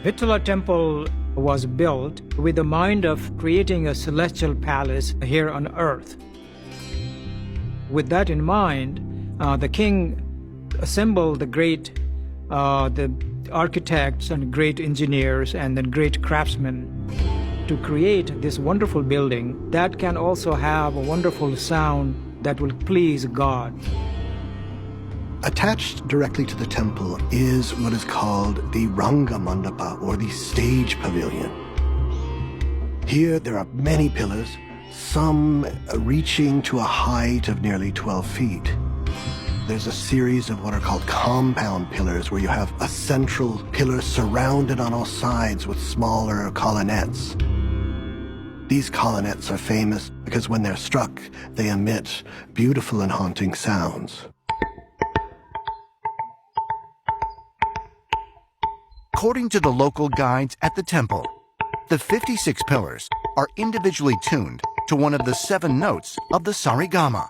Vittala temple was built with the mind of creating a celestial palace here on earth. With that in mind, the king assembled the architects and great engineers and then great craftsmen to create this wonderful building that can also have a wonderful sound that will please God. Attached directly to the temple is what is called the Ranga Mandapa, or the stage pavilion. Here there are many pillars, some reaching to a height of nearly 12 feet. There's a series of what are called compound pillars, where you have a central pillar surrounded on all sides with smaller colonnettes. These colonnettes are famous because when they're struck, they emit beautiful and haunting sounds. According to the local guides at the temple, the 56 pillars are individually tuned to one of the 7 notes of the sarigama,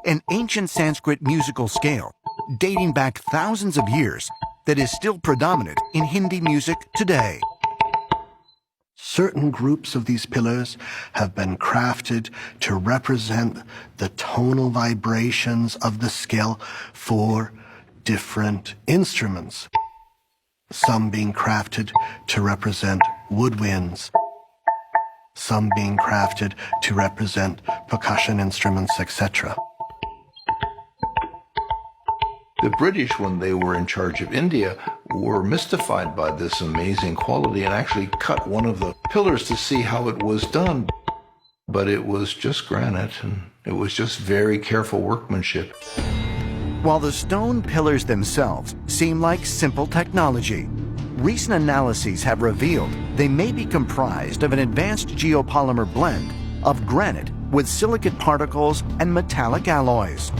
an ancient Sanskrit musical scale dating back thousands of years that is still predominant in Hindi music today. Certain groups of these pillars have been crafted to represent the tonal vibrations of the scale for different instruments. Some being crafted to represent woodwinds, some being crafted to represent percussion instruments, etc. The British, when they were in charge of India, were mystified by this amazing quality and actually cut one of the pillars to see how it was done. But it was just granite, and it was just very careful workmanship. While the stone pillars themselves seem like simple technology, recent analyses have revealed they may be comprised of an advanced geopolymer blend of granite with silicate particles and metallic alloys.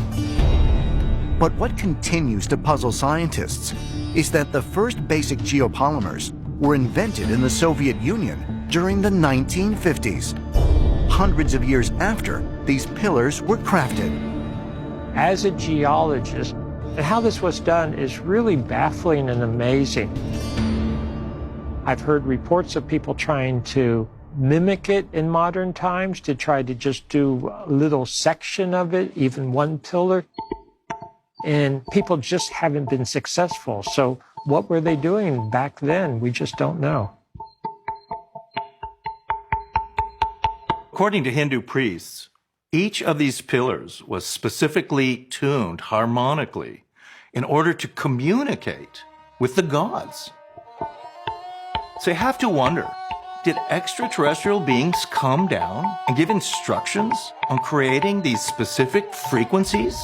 But what continues to puzzle scientists is that the first basic geopolymers were invented in the Soviet Union during the 1950s, hundreds of years after these pillars were crafted. As a geologist, how this was done is really baffling and amazing. I've heard reports of people trying to mimic it in modern times, to try to just do a little section of it, even one pillar. And people just haven't been successful. So what were they doing back then? We just don't know. According to Hindu priests, each of these pillars was specifically tuned harmonically in order to communicate with the gods. So you have to wonder, did extraterrestrial beings come down and give instructions on creating these specific frequencies?